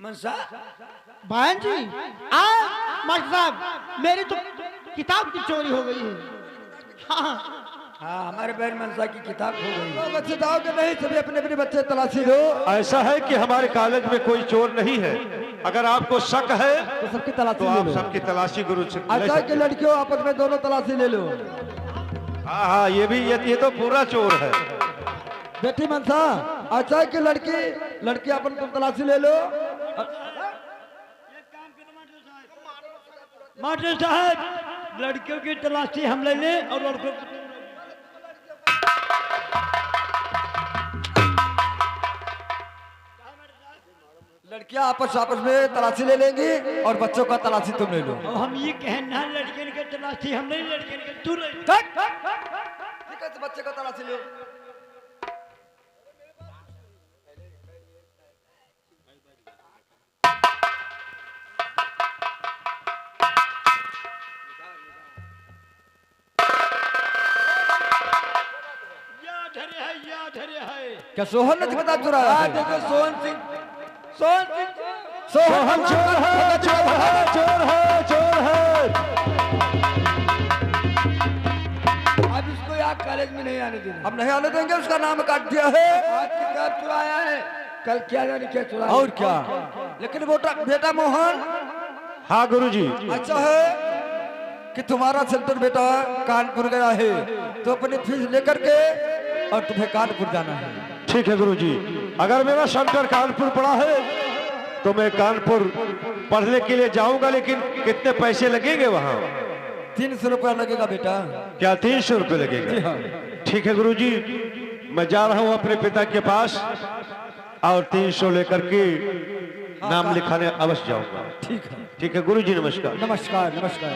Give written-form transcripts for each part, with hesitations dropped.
मनसा बहन जी मास्टर साहब मेरी तो किताब की चोरी हो गई है। हाँ हाँ हमारे बहन मनसा की किताब खो गई। तो बच्चे दाओ के नहीं, सभी अपने अपने बच्चे तलाशी दो। ऐसा है कि हमारे कॉलेज में कोई चोर नहीं है। अगर आपको शक है तो सबकी तलाशी तो ले आप लो। सबकी तलाशी गुरु से ले अच्छा सकते के लड़कियों आपस में दोनों तलाशी ले लो। हैं। हाँ हाँ ये तो पूरा चोर है। बेटी मनसा, अच्छा के लड़की अपन तुम तलाशी ले लो। मास्टर साहब लड़कियों की तलाशी हम ले लें और लड़कों की लड़कियां आपस में तलाशी ले लेंगी और बच्चों का तलाशी तुम ले लो। और हम ये कहना लड़कियों की तलाशी हम नहीं, लड़कियों की तू ले। ठीक है, तो बच्चे का तलाशी लो। याद है क्या सोहन ने किताब चुराया है? देखो सोहन सिंह सोहन चोर है, चोर है, चोर है, चोर है। अब इसको यहाँ कॉलेज में नहीं आने देना। हम नहीं आने देंगे, उसका नाम काट दिया है। आज किताब चुराया है, कल क्या जाने क्या चुराया। और क्या? लेकिन बेटा मोहन, हाँ गुरुजी। अच्छा है कि तुम्हारा सेंटर बेटा कानपुर गया है, तो अपनी फीस लेकर के और तुम्हें कानपुर जाना है। ठीक है गुरुजी, अगर मेरा सेंटर कानपुर पड़ा है तो मैं कानपुर पढ़ने के लिए जाऊंगा, लेकिन कितने पैसे लगेंगे वहाँ? 300 रुपया लगेगा बेटा। क्या 300 रुपये लगेगा? ठीक है गुरुजी, मैं जा रहा हूँ अपने पिता के पास और 300 लेकर के नाम लिखाने अवश्य जाऊंगा। ठीक है, ठीक है गुरुजी, नमस्कार। नमस्कार नमस्कार।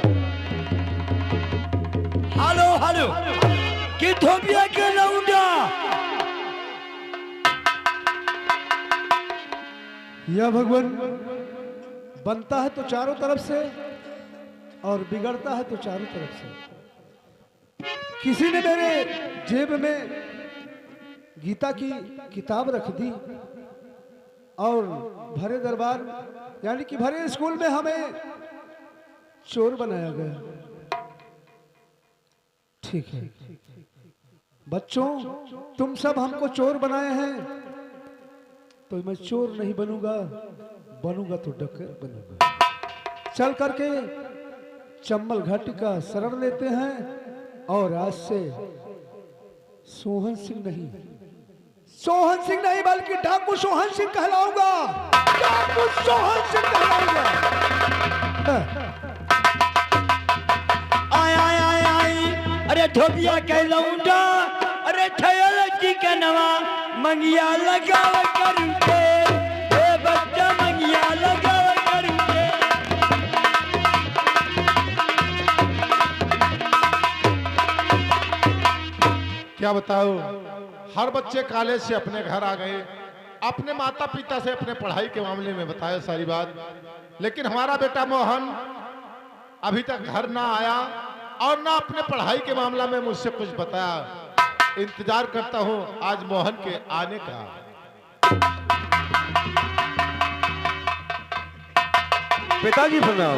हेलो कि धोबिया के लौंडा यह भगवान बनता है तो चारों तरफ से और बिगड़ता है तो चारों तरफ से। किसी ने मेरे जेब में गीता की किताब रख दी और भरे दरबार यानी कि भरे स्कूल में हमें चोर बनाया गया। ठीक है बच्चों, तुम सब हमको चोर बनाए हैं तो मैं चोर नहीं बनूंगा तो डकर बनूंगा। चल करके चंबल घाटी का शरण लेते हैं और आज से सोहन सिंह नहीं बल्कि डाकू सोहन सिंह कहलाऊंगा। डाकू सोहन सिंह कहलाऊंगा। आई अरे धोबिया के लौंडा, अरे थयल जी का नवा मंगिया लगा करूँगे, ए बच्चा मंगिया लगा करूँगे। क्या बताओ, हर बच्चे कॉलेज से अपने घर आ गए, अपने माता पिता से अपने पढ़ाई के मामले में बताया सारी बात, लेकिन हमारा बेटा मोहन अभी तक घर ना आया और ना अपने पढ़ाई के मामला में मुझसे कुछ बताया। इंतजार करता हूं आज मोहन के आने का। पिताजी प्रणाम।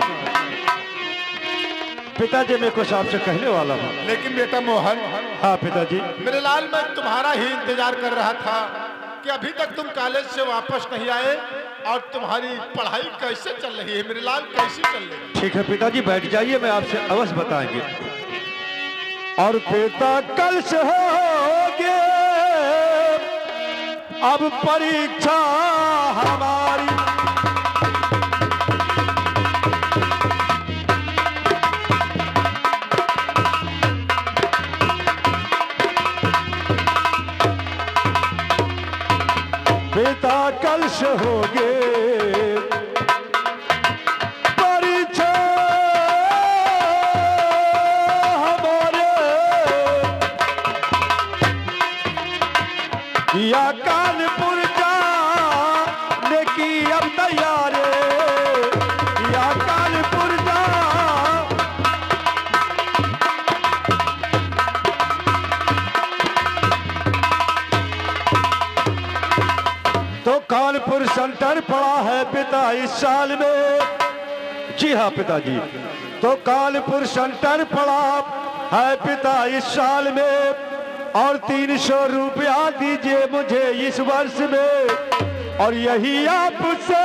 पिताजी मैं कुछ आपसे कहने वाला हूँ। लेकिन बेटा मोहन, हाँ पिताजी। मेरे लाल मैं तुम्हारा ही इंतजार कर रहा था कि अभी तक तुम कॉलेज से वापस नहीं आए और तुम्हारी पढ़ाई कैसे चल रही है मेरे लाल, कैसी चल रही है? ठीक है पिताजी, बैठ जाइए, मैं आपसे अवश्य बताएंगे। और पिता कल से होगे अब परीक्षा हमारी, पिता कल से होगे परीक्षा हमारे, या कानपुर जाने की अब तैयारी, या कानपुर जा। तो कानपुर सेंटर पड़ा है पिता इस साल में। जी हाँ पिताजी, तो कानपुर सेंटर पड़ा है पिता इस साल में, और 300 रुपया दीजिए मुझे इस वर्ष में, और यही आपसे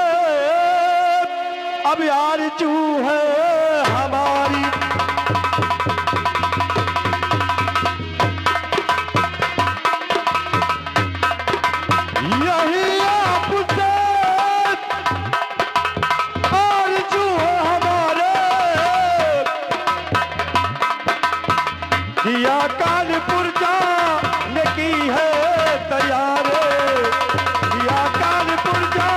अब आरज़ू है हमारी। यही आपसे आरज़ू है हमारे, दिया कानपुर जाने की है तैयार, दिया कानपुर जा।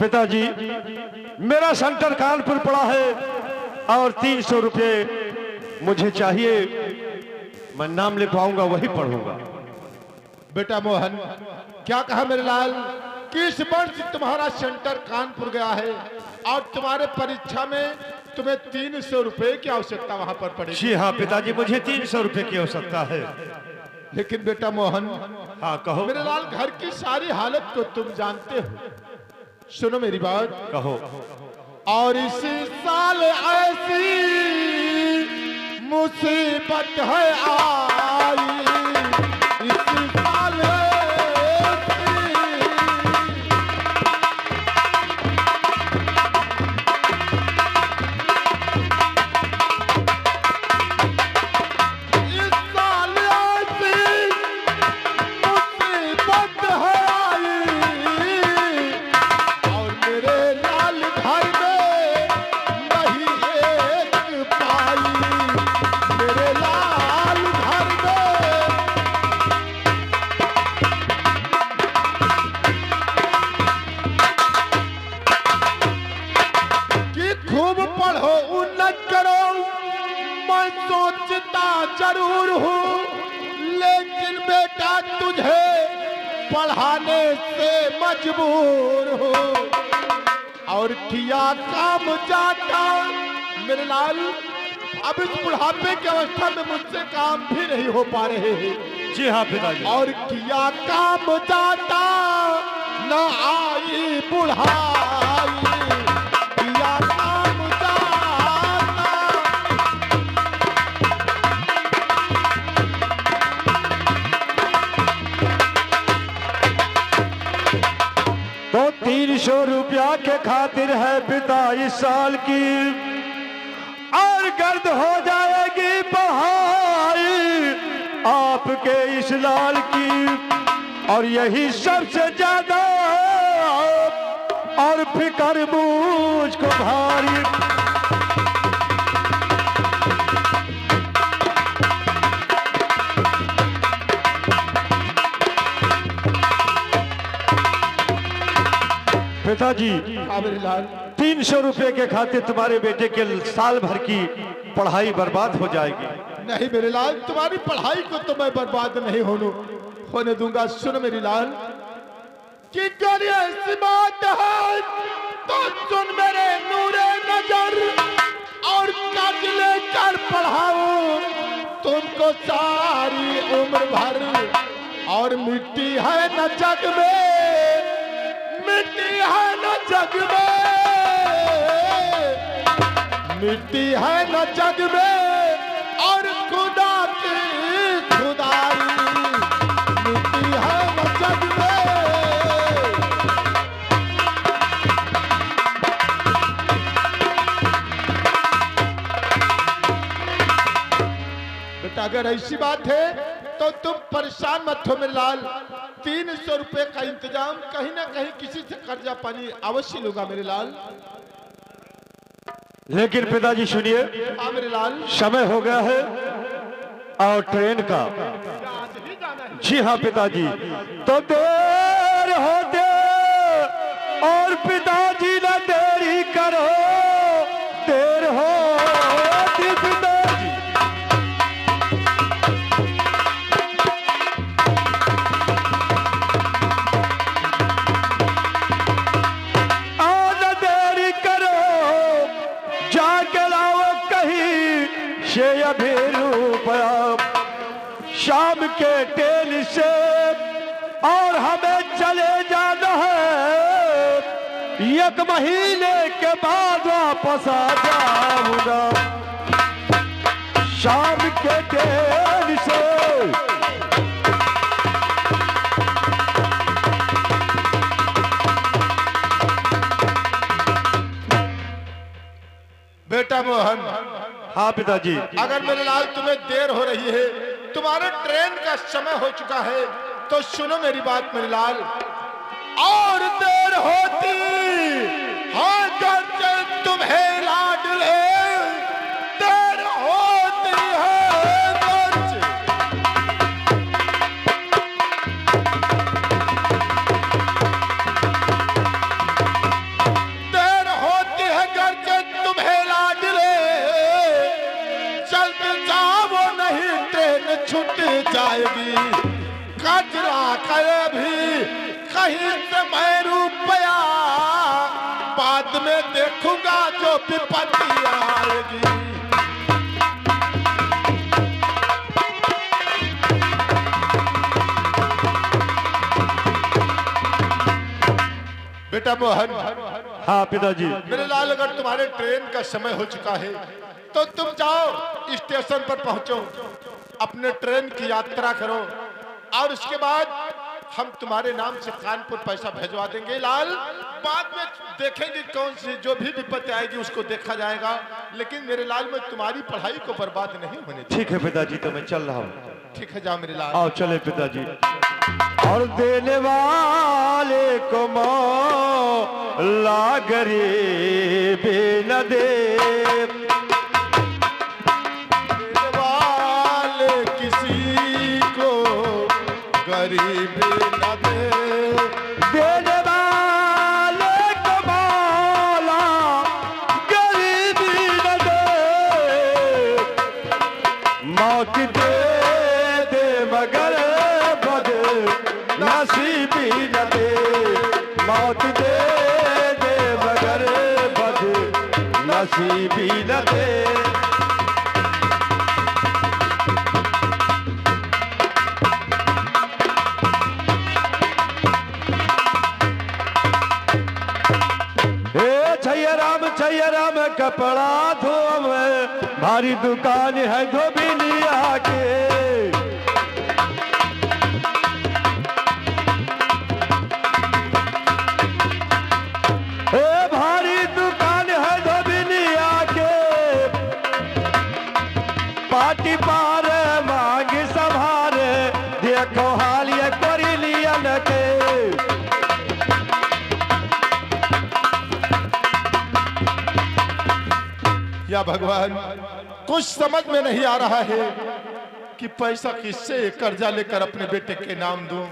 पिताजी, मेरा सेंटर कानपुर पड़ा है और 300 रुपये मुझे चाहिए। मैं नाम लिखवाऊंगा, वही पढ़ूंगा। बेटा मोहन, क्या कहा मेरे लाल कि इस वर्ष तुम्हारा सेंटर कानपुर गया है और तुम्हारे परीक्षा में तुम्हें 300 रुपए की आवश्यकता वहां पर पड़ेगी। जी हाँ पिताजी, मुझे 300 रुपये की आवश्यकता है। लेकिन बेटा मोहन, हाँ कहो। मेरे लाल, घर की सारी हालत को तुम जानते हो। सुनो मेरी बात, कहो। और इस साल ऐसी मुसीबत है आई, इस साल जरूर हूँ, लेकिन बेटा तुझे पढ़ाने से मजबूर हूँ, और किया काम जाता मेरे लाल। अब इस बुढ़ापे की अवस्था में मुझसे काम भी नहीं हो पा रहे हैं। जी हाँ पिताजी। और किया काम जाता न आई बुढ़ाई, किया काम जाता। तो 300 रुपया के खातिर है पिता इस साल की, और गर्द हो जाएगी पढ़ाई आपके इस लाल की, और यही सबसे ज्यादा और फिकर मुझको भारी। पिताजी, 300 रुपए के खातिर तुम्हारे बेटे के साल भर की पढ़ाई बर्बाद हो जाएगी। नहीं मेरे लाल, तुम्हारी पढ़ाई को तो मैं बर्बाद नहीं होने दूंगा। सुन मेरी लाल, कि अगर ऐसी बात है तो सुन मेरे नूरे नजर, और कर्ज लेकर पढ़ाऊं तुमको सारी उम्र भर। और मिट्टी है न जग में, मिट्टी है न जग में, मिट्टी है न जग में, और खुदा की खुदाई मिट्टी है न जग में। बेटा अगर ऐसी बात है तो तुम परेशान मत हो मेरे लाल। 300 रुपए का इंतजाम कहीं ना कहीं किसी से कर्जा पानी अवश्य लूंगा मेरे लाल। लेकिन पिताजी सुनिए, हाँ मेरे लाल, समय हो गया है और ट्रेन का। जी हाँ पिताजी, तो देर होते और पिताजी न देरी करो, देर हो पिताजी। न देरी करो, जाके लाओ पीछे अभी रुपया शाम के ट्रेन से, और हमें चले जाना है 1 महीने के बाद वापस आ जाऊंगा शाम के ट्रेन से। बेटा मोहन, हाँ पिताजी। अगर मेरे लाल तुम्हें देर हो रही है, तुम्हारे ट्रेन का समय हो चुका है, तो सुनो मेरी बात मेरे लाल। और देर होती हाँ करके तुम्हें लाडले, देर होती है करके। देर होती है करके तुम्हें लाडले, चलते जाओ नहीं ट्रेन छूट जाएगी। कचरा करे भी कहीं से मैं रुपया, बाद में देखूंगा जो विपत्ति आएगी। बेटा मोहन, हाँ पिताजी। मेरे लाल, अगर तुम्हारे ट्रेन का समय हो चुका है तो तुम जाओ स्टेशन पर पहुंचो, अपने ट्रेन की यात्रा करो, और उसके बाद हम तुम्हारे नाम से कानपुर पैसा भेजवा देंगे लाल। बाद में देखेंगे कौन सी जो भी विपत्ति आएगी उसको देखा जाएगा, लेकिन मेरे लाल मैं तुम्हारी पढ़ाई को बर्बाद नहीं होने दूंगा। ठीक है पिताजी, तो मैं चल रहा हूँ। ठीक है, जाओ मेरे लाल। आओ चले पिताजी। और देने वाले को मौला गरीब न दे, देने वाले किसी को गरीब न दे, देने वाले को मौला गरीब न दे, मौत दे दे मगर बद नसीबी न दे, मौत दे दे मगर बद नसीबी न दे। छैया राम कपड़ा धोम, भारी दुकान है धोबिनिया के। भारी दुकान है धोबिनिया के, पार्टी पार मांग संभारे, देखो हाल ये करी लियन के। या भगवान, कुछ समझ में नहीं आ रहा है कि पैसा किससे कर्जा लेकर अपने बेटे के नाम दूं,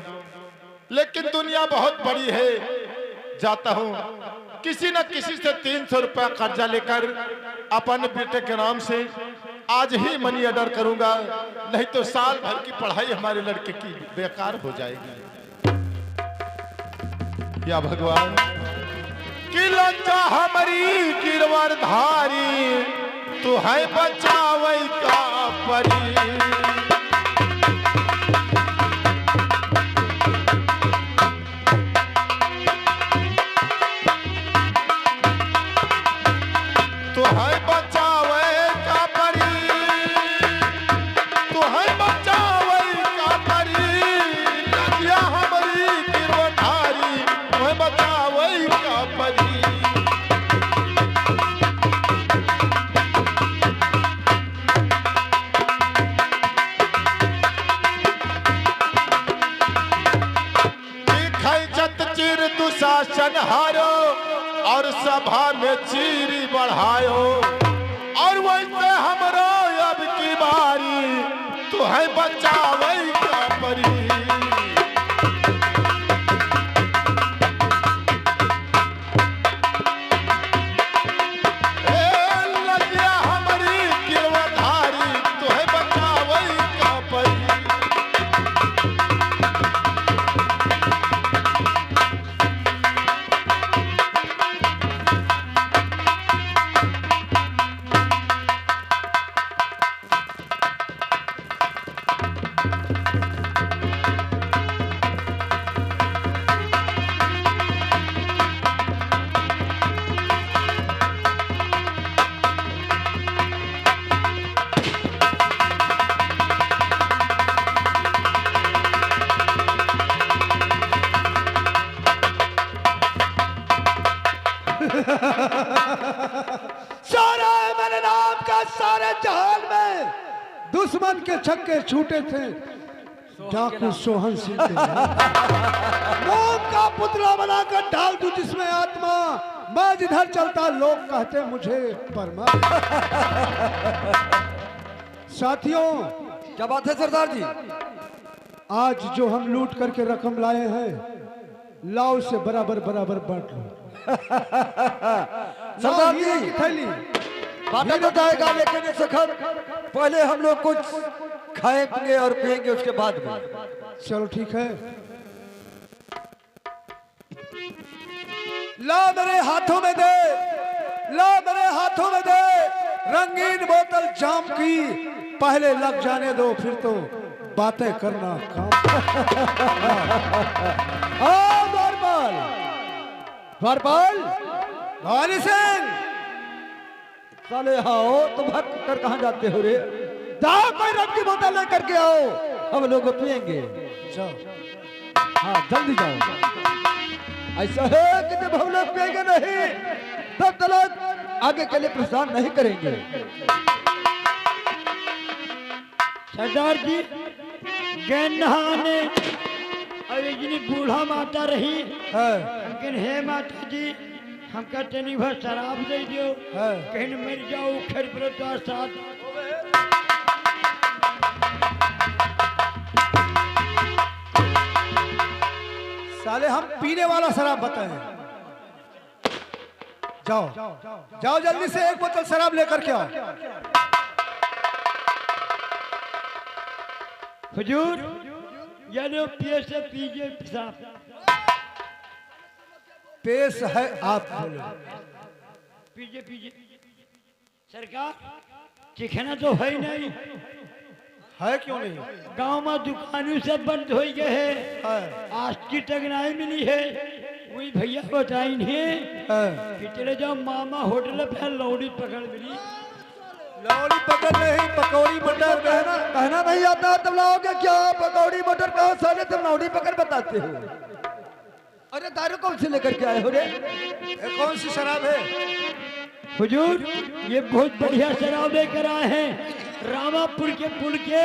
लेकिन दुनिया बहुत बड़ी है। जाता हूं किसी न किसी से 300 रुपया कर्जा लेकर अपने बेटे के नाम से आज ही मनी ऑर्डर करूंगा, नहीं तो साल भर की पढ़ाई हमारे लड़के की बेकार हो जाएगी। या भगवान, कि लज्जा हमारी गिरवरधारी, तू है बचावे का परी। तू है बचावे का परी, तू है बचावे का परी, लज्जा हमारी गिरवरधारी, तू है बचावे का परी। दुशासन हारो और सभा में चीरी बढ़ायो, और वैसे हमरो अब की बारी, तू है बचावे का परी। लज्जा हमारी गिरवरधारी, तू है बचावे का परी। अरे सारे जहान में दुश्मन के छक्के छूटे थे डाकू सोहन सिंह के मोम का पुतला बनाकर डाल दूं जिसमें आत्मा, मैं जिधर चलता लोग कहते मुझे परमात्मा। साथियों, क्या बात है सरदार जी? आज जो हम लूट करके रकम लाए हैं, लाओ से बराबर बराबर बांट लो। सरदार जी, हीरे की थैली बातें बताएगा, लेकिन इस वक्त पहले हम लोग कुछ खाएंगे और पिएंगे, उसके बाद में। चलो ठीक है। ला मेरे हाथों में दे, ला मेरे हाथों में दे रंगीन बोतल जाम की, पहले लग जाने दो फिर तो बातें करना काम। द्वारपाल, द्वारपाल, वाली सिंह, साले आओ, तुम हट कर कहाँ जाते हो रे? जाओ कोई रंग की बोतल लेकर के आओ। हम लोग पिएंगे। जाओ, हाँ जल्दी जाओ। ऐसा है कि जब हम लोग पिएंगे नहीं तब तक आगे के लिए परेशान नहीं करेंगे। सरदार जी गए नहाने, और इतनी बूढ़ा माता रही, लेकिन हे माता जी हमका तनी भर शराब दे दियो, कहीं न मर जाओ खर पर तो साथ। साले हम पीने वाला शराब बताएं। जाओ जाओ जल्दी से एक बोतल शराब लेकर के आओ। हुजूर ये लो पिए से पीजिए पेशाब। पेश है आप बोलो। पीजिए पीजिए। सरकार चिखना तो है ही नहीं, है क्यों नहीं? गांव में दुकानों सब बंद हो गए है, आज की टगनाई मिली है, वही भैया बताई नहीं कि चले जाओ मामा होटल पे लौड़ी पकड़ मिली। लौड़ी पकड़ नहीं, पकौड़ी मटर कहना नहीं आता, तब लाओगे क्या? पकौड़ी मटर कहो साले, तुम लौड़ी पकड़ बताते हो। अरे दारू कौन सी लेकर के आए हो रे? ये कौन सी शराब है? हुजूर ये बहुत बढ़िया शराब लेकर आए हैं, रामापुर के पुल के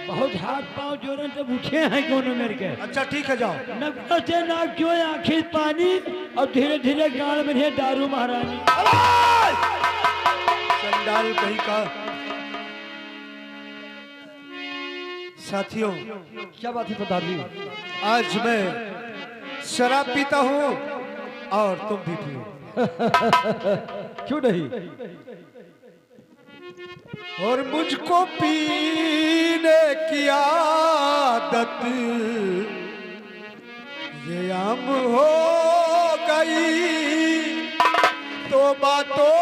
बहुत हाथ पांव जोड़न तब उठे हैं कोनो मेरे के। अच्छा ठीक है, जाओ। नगरों से नाक क्यों आखिर पानी, और धीरे धीरे गाल में है दारू महारानी। चंडाल कहीं का। साथियों, क्या बात है सरदार जी? आज मैं शराब पीता हूँ और तुम भी पियो। क्यों नहीं? और मुझको पीने की आदत ये आम हो गई, तो बातों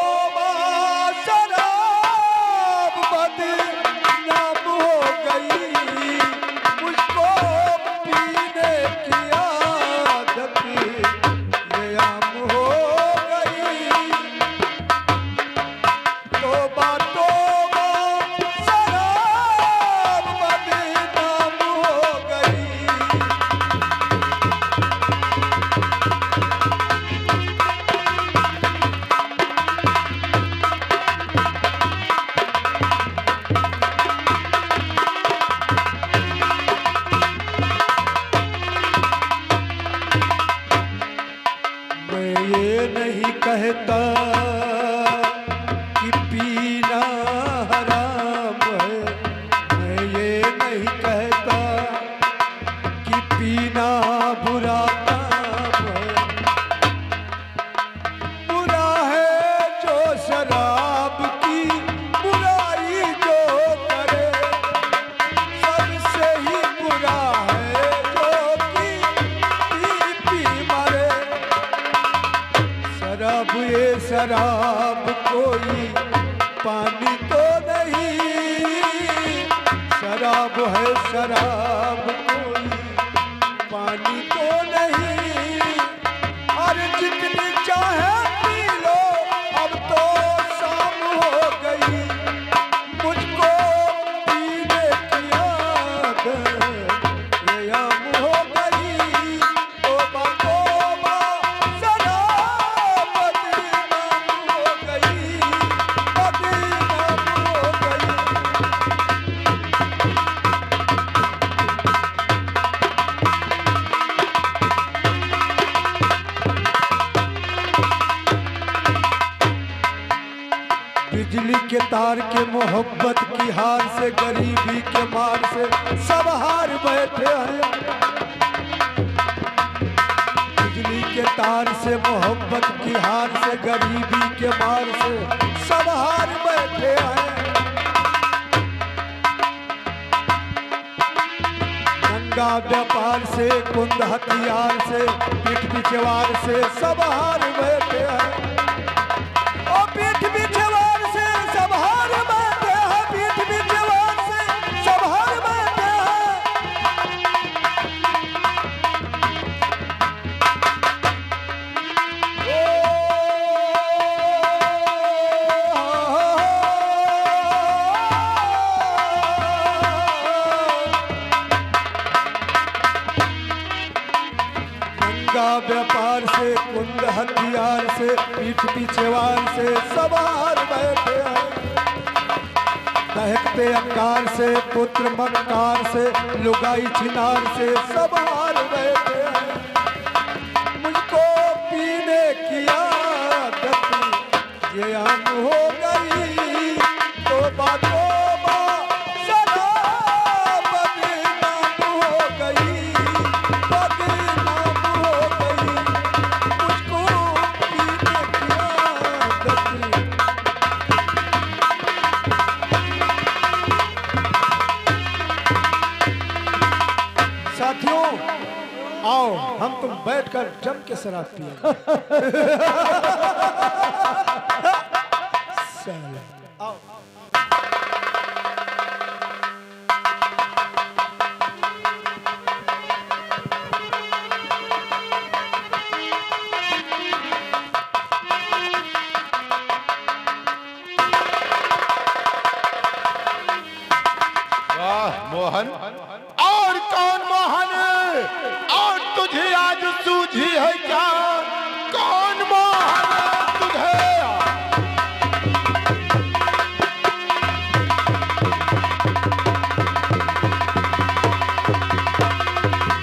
शराब बदनाम हो गई। मुझको पीने की आदत ये आम हो गई, तो बातों शराब बदनाम हो गई। मैं ये नहीं कहता कि पीना हराम है, मैं ये नहीं कहता कि पीना बुरा काम है। बुरा है जो शराब की बुराई जो करे, सबसे ही बुरा है जो कि पी मरे। शराब ये शराब कोई पानी तो नहीं, शराब है शराब कोई पानी तो नहीं। और जितनी चाहे पी लो, अब तो शाम हो गई। मुझको पीने की आदत ये आम हो गई, तो बातों शराब बदनाम हो गई, बदनाम बिजली के तार के मोहब्बत की हार से, गरीबी के मार से सब हार बैठे हैं। बिजली के तार से, मोहब्बत की हार से, गरीबी के मार से सब हार बैठे हैं। नंगा व्यापार से, कुंद हथियार से, पीठ पिछवाड़ से सब हार बैठे हैं। ओ पीठ पिछवाड़ से सब हार बैठे हैं, पीठ पिछवाड़ से सब हार बैठे हैं। नंगा व्यापार से, कुंद हथियार से, पीठ पिछवाड़ से सब हार बैठे हैं। दहकते अंगार से, पुत्र मक्कार से, लुगाई छिनार से सब हार बैठे हैं। मुझको पीने की आदत ये आम हो गई, तो बातों सदा बदनाम हो गई, बदनाम हो गई। मुझको पीने की आदत। साथियों आओ हम तुम बैठकर जम के शराब पिए। आओ। वाह मोहन, और कौन मोहन? और तुझे आज सूझी है क्या? कौन मोहन तुझे?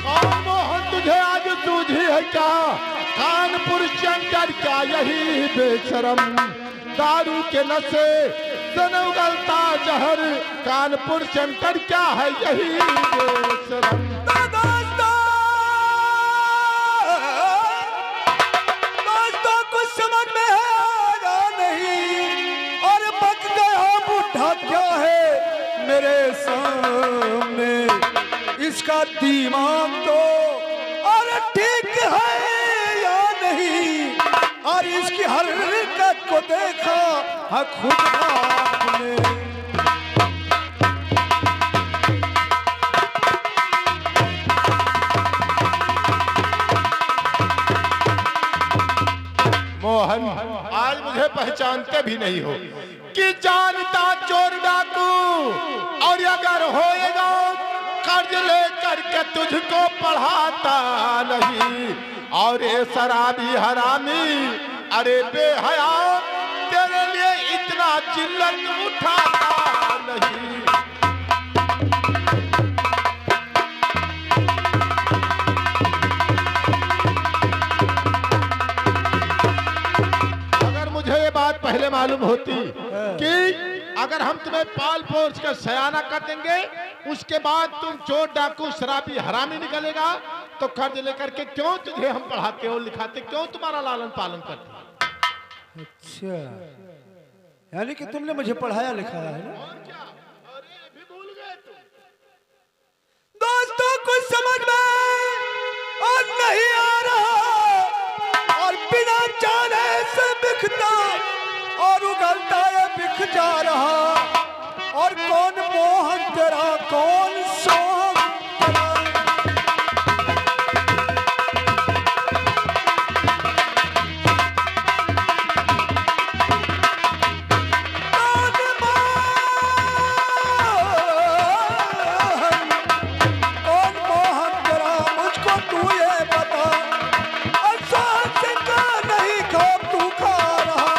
कौन मोहन तुझे आज सूझी है क्या? कानपुर सेंटर क्या यही बेशरम दारू के नशे सन उगलता जहर? कानपुर सेंटर क्या है यही बेशरम? दोस्तों कुछ समझ में है आया नहीं, और बक गया बुढ़ा क्या है मेरे सामने। इसका दिमाग तो और ठीक है या नहीं, और इसकी हरकत को देखा है खुद आपने। मोहन, आज मुझे पहचानते भी नहीं हो कि जानता चोर डाकू, और अगर होएगा कर्ज लेकर के तुझको पढ़ाता नहीं। और ये शराबी हरामी, अरे बेहया, तेरे लिए इतना चिल्लत उठाता नहीं। अगर मुझे ये बात पहले मालूम होती कि अगर हम तुम्हें पाल पोस कर सयाना कर देंगे, उसके बाद तुम चोर डाकू शराबी हरामी निकलेगा, तो कर्ज लेकर के क्यों तुझे हम पढ़ाते हो लिखाते, क्यों तुम्हारा लालन पालन करते? अच्छा, यानी कि तुमने मुझे पढ़ाया लिखाया है ना? और क्या? अरे भी भूल गए तुम। दोस्तों कुछ समझ में और नहीं आ रहा, और बिना जाने से बिखता और उगलता है बिख जा रहा। और कौन मोहन तेरा, कौन सोहम तेरा? कौन मोहन तेरा, मुझको तू ये बता। अच्छा से का नहीं खा तू खा रहा।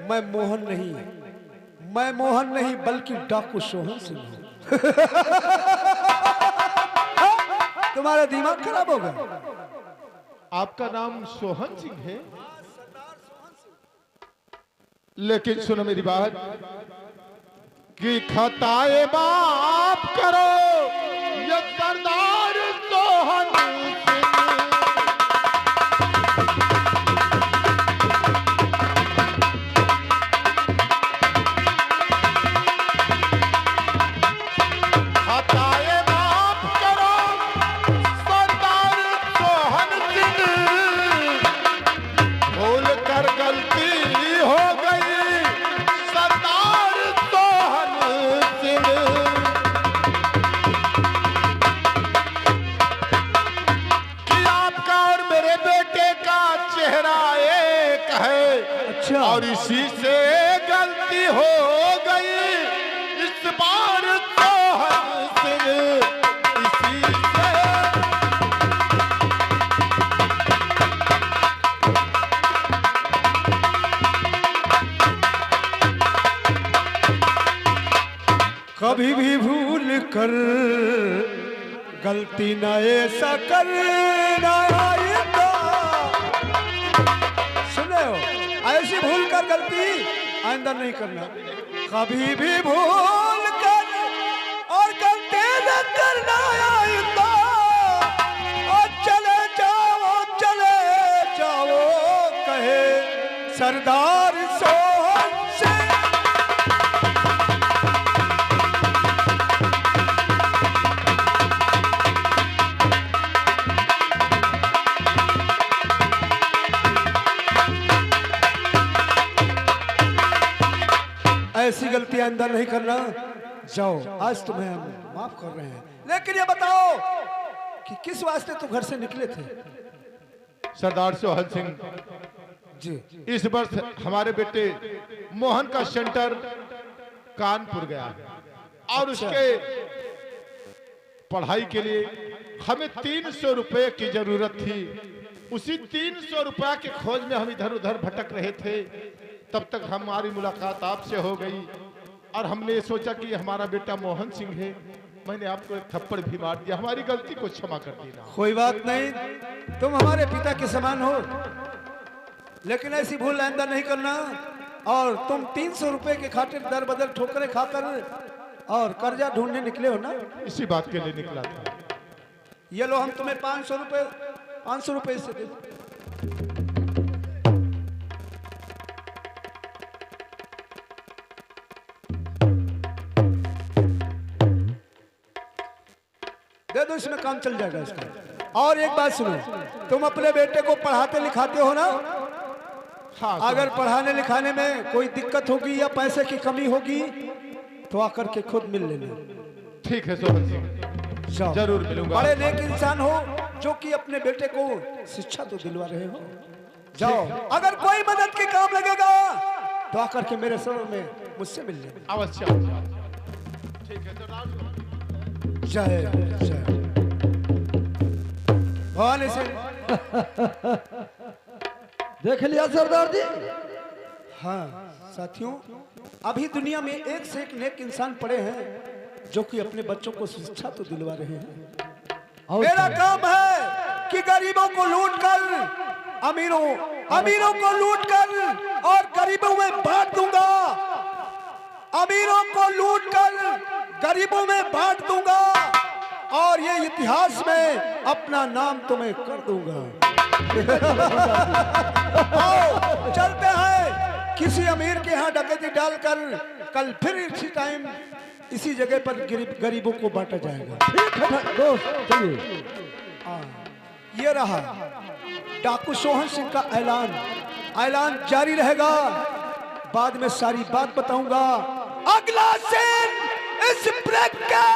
मैं मोहन नहीं, मैं मोहन नहीं बल्कि डाकू सोहन सिंह हूं। तुम्हारा दिमाग खराब हो गया। आपका नाम सोहन सिंह है, लेकिन सुनो मेरी बात कि खताए माफ करो ये सरदार सोहन सिंह। खताए माफ करो सरदार सोहन सिंह, भूल कर गलती हो गई सरदार सोहन सिंह। कि आपका और मेरे बेटे का चेहरा एक है, अच्छा। और इसी से गलती हो गई इस बार सोहन सिंह, इसी से। कभी भी भूल कर गलती न ऐसा करना आइंदा। सुन रहे हो, ऐसी भूल कर गलती आइंदा नहीं करना। कभी भी भूल कर और गलती न करना आइंदा। और चले जाओ कहे सरदार सोहन सिंह। ऐसी गलती आइंदा नहीं करना। जाओ, आज तुम्हें हम माफ कर रहे हैं, लेकिन ये बताओ कि किस वास्ते तुम घर से निकले थे? सरदार सोहन सिंह, जी, इस वर्ष हमारे बेटे मोहन का सेंटर कानपुर गया और उसके पढ़ाई के लिए हमें 300 रुपए की जरूरत थी। उसी 300 रुपए के खोज में हम इधर उधर भटक रहे थे, तब तक हमारी मुलाकात आपसे हो गई और हमने सोचा कि हमारा बेटा मोहन सिंह है। मैंने आपको एक थप्पड़ भी मार दिया, हमारी गलती को क्षमा कर देना। कोई बात नहीं, तुम हमारे पिता के समान हो, लेकिन ऐसी भूल आइंदा नहीं करना। और तुम 300 रुपए के खातिर दर बदर ठोकरें खाकर और कर्जा ढूंढने निकले हो ना? इसी बात के लिए निकला था। ये लो, हम तुम्हें 500 रुपए से दे। दे दो, इसमें काम चल जाएगा इसका। और एक बात सुनो, तुम अपने बेटे को पढ़ाते लिखाते हो ना? हाँ, अगर पढ़ाने लिखाने में कोई दिक्कत होगी या पैसे की कमी होगी तो आकर के खुद मिल लेना। ठीक है सोहन सिंह, जाओ। जरूर मिलूंगा। बड़े नेक इंसान हो जो कि अपने बेटे को शिक्षा तो दिलवा रहे हो। जाओ, अगर कोई मदद के काम लगेगा तो आकर के मेरे शरण में मुझसे मिल लेना। अवश्य। ठीक है, तो जय जय भवानी सिंह। देख लिया सरदार जी? हाँ साथियों, अभी दुनिया में एक से एक नेक इंसान पड़े हैं जो कि अपने बच्चों को शिक्षा तो दिलवा रहे हैं। मेरा काम है कि गरीबों को लूट कर अमीरों को लूट कर और गरीबों में बांट दूंगा। अमीरों को लूट कर गरीबों में बांट दूंगा और ये इतिहास में अपना नाम तुम्हें कर दूंगा। आओ चलते हैं किसी अमीर के यहाँ डकैती डालकर कल फिर इसी टाइम इसी जगह पर गरीबों को बांटा जाएगा। ठीक है दोस्त, चलिए। ये रहा डाकू सोहन सिंह का ऐलान जारी रहेगा। बाद में सारी बात बताऊंगा। अगला सीन इस ब्रेक का।